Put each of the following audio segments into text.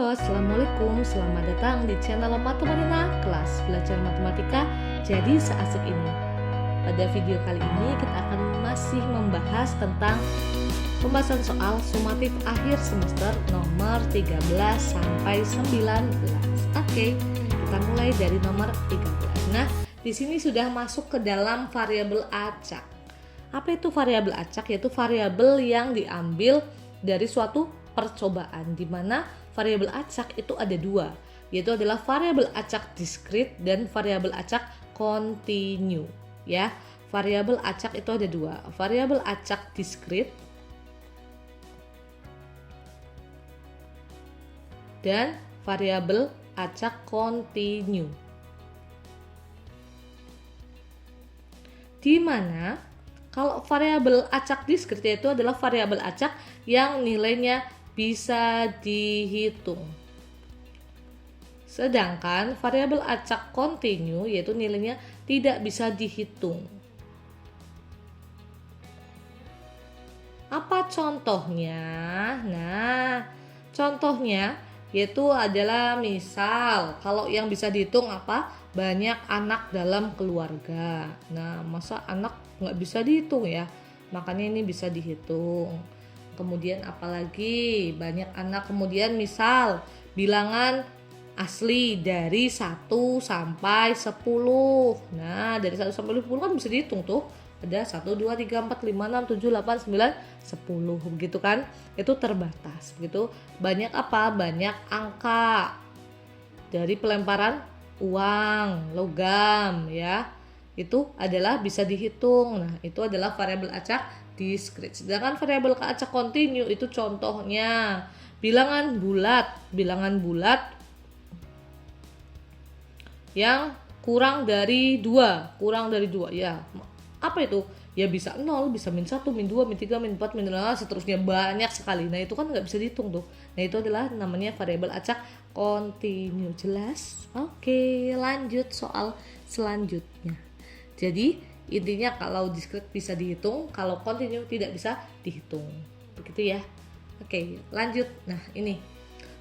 Halo, Assalamualaikum. Selamat datang di channel Matematika, kelas belajar matematika jadi seasik ini. Pada video kali ini kita akan masih membahas tentang pembahasan soal sumatif akhir semester nomor 13 sampai 19. Oke, kita mulai dari nomor 13. Nah, di sini sudah masuk ke dalam variabel acak. Apa itu variabel acak? Yaitu variabel yang diambil dari suatu percobaan, di mana variabel acak itu ada dua, yaitu adalah variabel acak diskrit dan variabel acak kontinu. Ya, variabel acak itu ada dua, variabel acak diskrit dan variabel acak kontinu. Di mana kalau variabel acak diskrit itu adalah variabel acak yang nilainya bisa dihitung. Sedangkan variabel acak kontinu yaitu nilainya tidak bisa dihitung. Apa contohnya? Nah, contohnya yaitu adalah misal kalau yang bisa dihitung apa? Banyak anak dalam keluarga. Nah, masa anak nggak bisa dihitung ya? Makanya ini bisa dihitung. Kemudian apalagi banyak anak, kemudian misal bilangan asli dari 1 sampai 10. Nah, dari 1 sampai 10 kan bisa dihitung tuh. Ada 1, 2, 3, 4, 5, 6, 7, 8, 9, 10 begitu kan. Itu terbatas begitu. Banyak apa? Banyak angka. Dari pelemparan uang, logam ya. Itu adalah bisa dihitung. Nah, itu adalah variabel acak diskrit. Sedangkan variabel acak kontinu itu contohnya bilangan bulat yang kurang dari 2 ya. Apa itu? Ya bisa 0, bisa -1, -2, -3, -4, -5, seterusnya banyak sekali. Nah, itu kan nggak bisa dihitung tuh. Nah, itu adalah namanya variabel acak kontinu. Jelas? Oke, lanjut soal selanjutnya. Jadi intinya kalau diskrit bisa dihitung, kalau kontinu tidak bisa dihitung. Begitu ya. Oke, lanjut. Nah, ini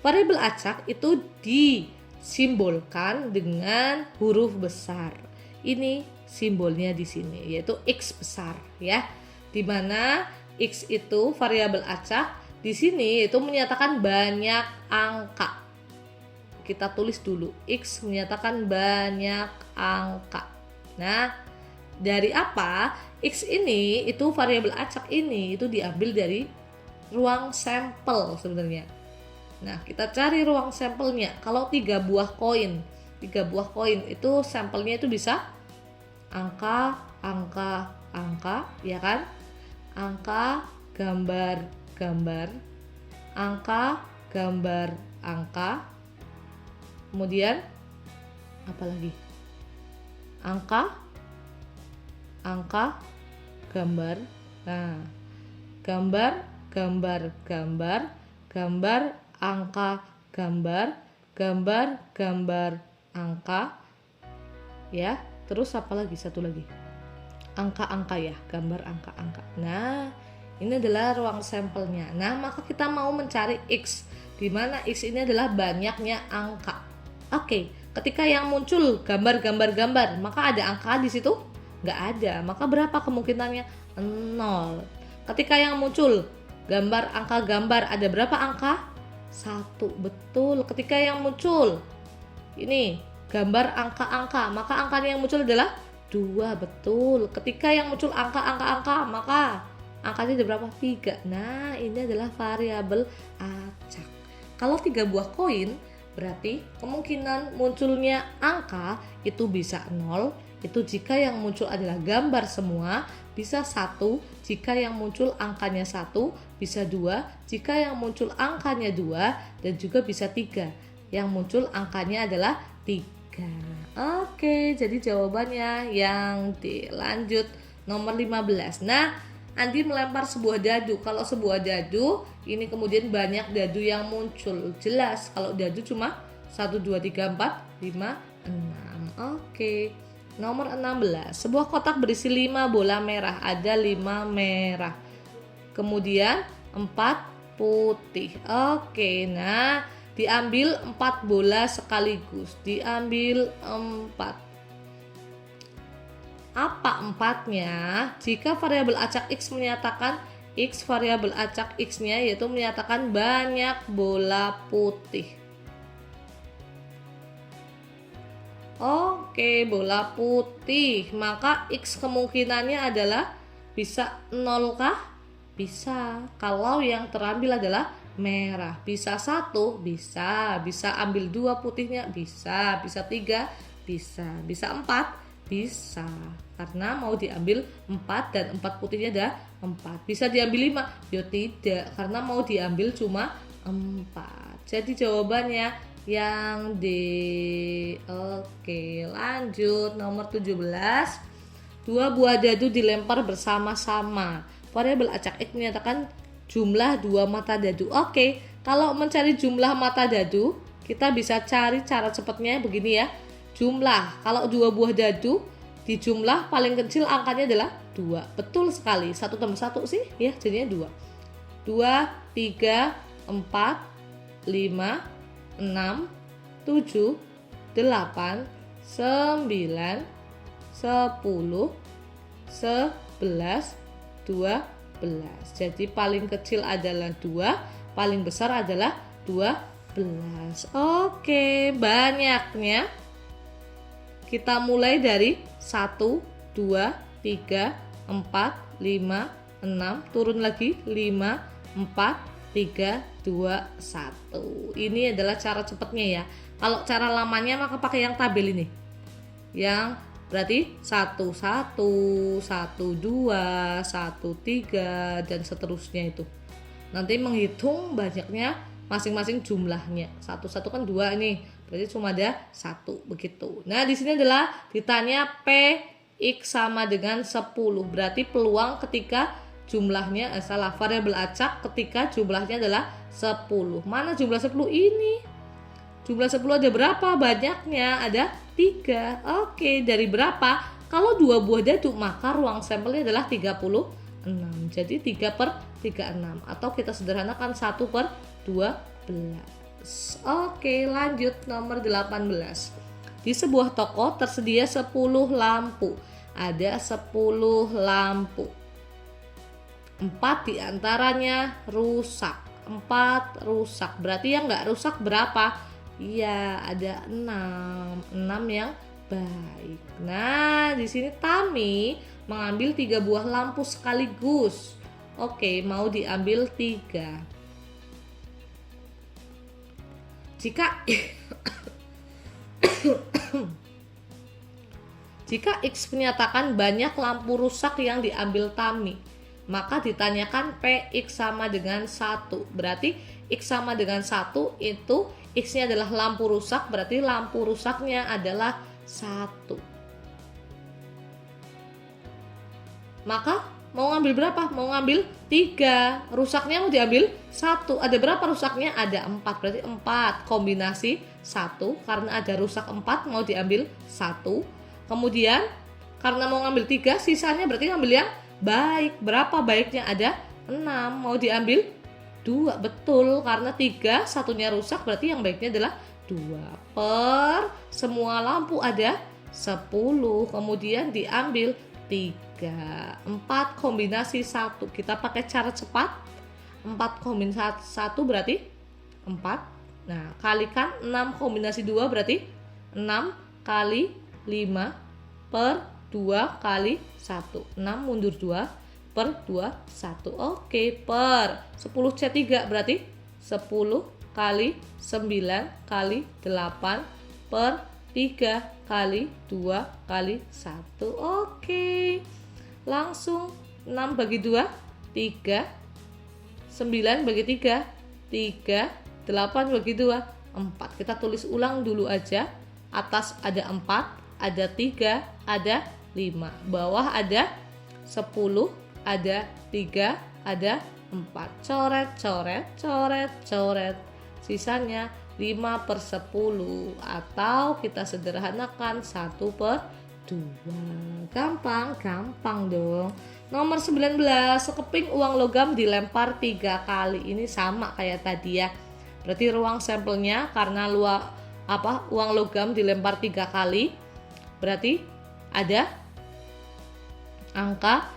variabel acak itu disimbolkan dengan huruf besar. Ini simbolnya di sini yaitu X besar ya. Di mana X itu variabel acak di sini itu menyatakan banyak angka. Kita tulis dulu, X menyatakan banyak angka. Nah, dari apa? X ini itu variabel acak ini itu diambil dari ruang sampel sebenarnya. Nah, kita cari ruang sampelnya. Kalau 3 buah koin itu sampelnya itu bisa angka, ya kan? Angka, gambar, angka, gambar, angka. Kemudian apa lagi? Angka, gambar. Nah, gambar, angka, gambar, angka. Ya, terus apa lagi? Satu lagi. Angka ya, gambar angka. Nah, ini adalah ruang sampelnya. Nah, maka kita mau mencari X, di mana X ini adalah banyaknya angka. Oke, ketika yang muncul gambar, maka ada angka di situ? Nggak ada. Maka berapa kemungkinannya? 0. Ketika yang muncul gambar, angka, gambar, ada berapa angka? 1. Betul. Ketika yang muncul ini gambar, angka, maka angkanya yang muncul adalah 2. Betul. Ketika yang muncul angka, maka angkanya ada berapa? 3. Nah, ini adalah variabel acak. Kalau 3 buah koin, berarti kemungkinan munculnya angka itu bisa 0. Itu jika yang muncul adalah gambar semua, bisa 1. Jika yang muncul angkanya 1, bisa 2. Jika yang muncul angkanya 2, dan juga bisa 3. Yang muncul angkanya adalah 3. Oke, jadi jawabannya yang dilanjut nomor 15. Nah, Andi melempar sebuah dadu. Kalau sebuah dadu, ini kemudian banyak dadu yang muncul. Jelas kalau dadu cuma 1, 2, 3, 4, 5, 6. Oke. Nomor 16. Sebuah kotak berisi 5 bola merah. Ada 5 merah. Kemudian 4 putih. Oke, nah diambil 4 bola sekaligus. Diambil 4. Apa empatnya? Jika variabel acak X menyatakan X, variabel acak X-nya yaitu menyatakan banyak bola putih. Oke, bola putih. Maka X kemungkinannya adalah bisa 0 kah? Bisa. Kalau yang terambil adalah merah. Bisa 1? Bisa. Bisa ambil 2 putihnya? Bisa. Bisa 3? Bisa. Bisa 4? Bisa, karena mau diambil 4 dan 4 putihnya ada 4. Bisa diambil 5? Ya tidak, karena mau diambil cuma 4. Jadi jawabannya yang D. Oke, lanjut. Nomor 17. 2 buah dadu dilempar bersama-sama. Variabel acak X menyatakan jumlah 2 mata dadu. Oke, kalau mencari jumlah mata dadu, kita bisa cari cara cepatnya begini ya. Jumlah, kalau 2 buah dadu dijumlah paling kecil angkanya adalah 2. Betul sekali. 1 tambah 1 sih ya jadinya 2. 2, 3, 4, 5, 6, 7, 8, 9, 10, 11, 12. Jadi paling kecil adalah 2, paling besar adalah 12. Oke, banyaknya kita mulai dari 1, 2, 3, 4, 5, 6, turun lagi 5, 4, 3, 2, 1. Ini adalah cara cepatnya ya. Kalau cara lamanya maka pakai yang tabel ini. Yang berarti 1, 1, 1, 2, 1, 3 dan seterusnya itu. Nanti menghitung banyaknya masing-masing jumlahnya. 1 kan 2 ini. Berarti cuma ada 1 begitu. Nah, di sini adalah ditanya P X sama dengan 10. Berarti peluang ketika jumlahnya variabel acak ketika jumlahnya adalah 10. Mana jumlah 10 ini? Jumlah 10 ada berapa? Banyaknya ada 3. Oke, dari berapa? Kalau 2 buah dadu maka ruang sampelnya adalah 36. Jadi 3/36 atau kita sederhanakan 1/12. Oke, lanjut nomor 18. Di sebuah toko tersedia 10 lampu. Ada 10 lampu. 4 diantaranya rusak. 4 rusak. Berarti yang nggak rusak berapa? Iya, ada 6. 6 yang baik. Nah, di sini Tami mengambil 3 buah lampu sekaligus. Oke, mau diambil 3. Jika X menyatakan banyak lampu rusak yang diambil Tami, maka ditanyakan PX sama dengan 1. Berarti X sama dengan 1 itu X-nya adalah lampu rusak, berarti lampu rusaknya adalah 1. Maka mau ngambil berapa? Mau ngambil 3. Rusaknya mau diambil 1. Ada berapa rusaknya? Ada 4. Berarti 4 kombinasi 1. Karena ada rusak 4 mau diambil 1. Kemudian karena mau ngambil 3, sisanya berarti ngambil yang baik. Berapa baiknya? Ada 6. Mau diambil 2. Betul, karena 3 satunya rusak berarti yang baiknya adalah 2. Per semua lampu ada 10. Kemudian diambil 3. 4 kombinasi 1. Kita pakai cara cepat. 4 kombinasi 1 berarti 4. Nah, kalikan 6 kombinasi 2 berarti 6 kali 5 per 2 kali 1. 6 mundur 2 per 2, 1. Oke, per 10C3 berarti 10 kali 9 kali 8 per 3 kali 2 kali 1. Oke. Langsung 6 bagi 2, 3. 9 bagi 3, 3. 8 bagi 2, 4. Kita tulis ulang dulu aja. Atas ada 4, ada 3, ada 5. Bawah ada 10, ada 3, ada 4. Coret, coret, coret, coret. Sisanya 5/10 atau kita sederhanakan 1/2. Gampang dong. Nomor 19, sekeping uang logam dilempar 3 kali. Ini sama kayak tadi ya. Berarti ruang sampelnya karena uang logam dilempar 3 kali, berarti ada angka,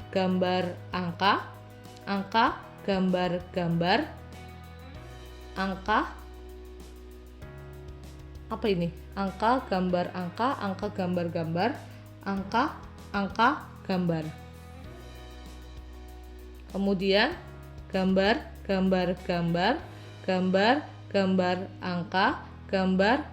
gambar angka, gambar, angka, apa ini? Angka, gambar, angka, gambar, angka, gambar. Kemudian gambar, angka, gambar,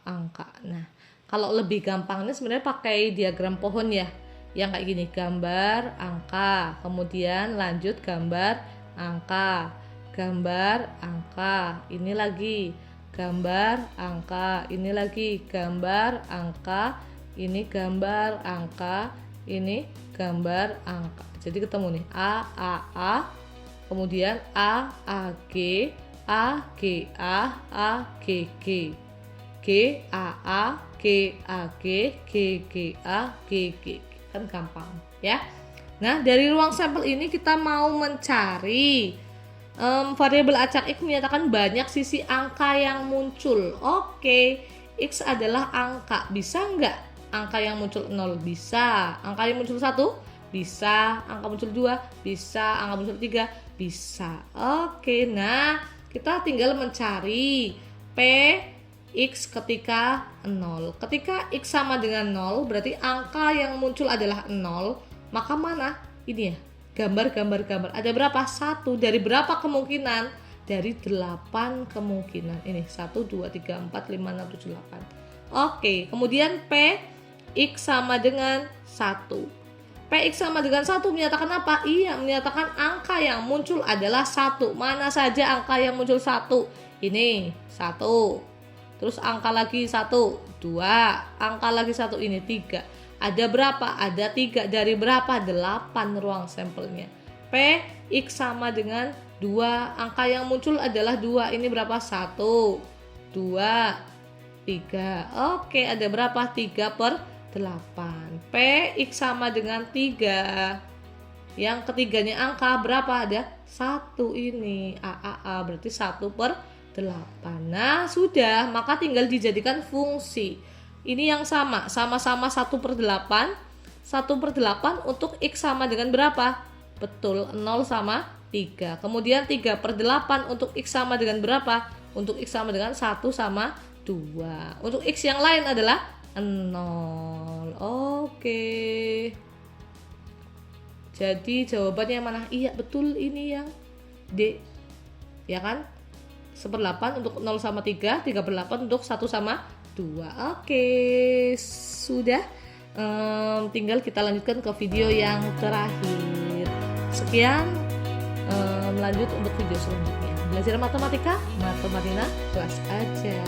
angka. Nah, kalau lebih gampangnya sebenarnya pakai diagram pohon ya, yang kayak gini, gambar, angka, kemudian lanjut gambar, angka, ini lagi gambar, angka, ini lagi gambar, angka, ini gambar, angka, ini gambar, angka. Jadi ketemu nih A, kemudian A, G, G, A, G. Kan gampang ya. Nah, dari ruang sampel ini kita mau mencari variabel acak X menyatakan banyak sisi angka yang muncul. Oke, X adalah angka. Bisa nggak angka yang muncul 0? Bisa. Angka yang muncul 1? Bisa. Angka muncul 2? Bisa. Angka muncul 3? Bisa. Oke, nah kita tinggal mencari P X ketika 0. Ketika X sama dengan 0, berarti angka yang muncul adalah 0. Maka mana? Ini ya, gambar. Ada berapa? 1. Dari berapa kemungkinan? Dari 8 kemungkinan. Ini 1, 2, 3, 4, 5, 6, 7, 8. Oke, kemudian P X sama dengan 1. Px sama dengan 1 menyatakan apa? Iya, menyatakan angka yang muncul adalah 1. Mana saja angka yang muncul 1? Ini 1. Terus angka lagi 1, 2. Angka lagi 1, ini 3. Ada berapa? Ada 3. Dari berapa? 8 ruang sampelnya. Px sama dengan 2. Angka yang muncul adalah 2. Ini berapa? 1, 2, 3. Oke, ada berapa? 3/8. Px sama dengan 3. Yang ketiganya angka berapa? Ada 1 ini. Berarti 1/8. Nah, sudah, maka tinggal dijadikan fungsi. Ini yang sama-sama 1/8. 1/8 untuk X sama dengan berapa? Betul, 0 sama 3. Kemudian 3/8 untuk X sama dengan berapa? Untuk X sama dengan 1 sama 2. Untuk X yang lain adalah 0. Oke. Jadi jawabannya yang mana? Iya, betul, ini yang D. Ya kan? 1/8 untuk 0 sama 3, 3/8 untuk 1 sama 2. Oke, sudah. Tinggal kita lanjutkan ke video yang terakhir. Sekian, lanjut untuk video selanjutnya. Belajar matematika, Matematina kelas aja.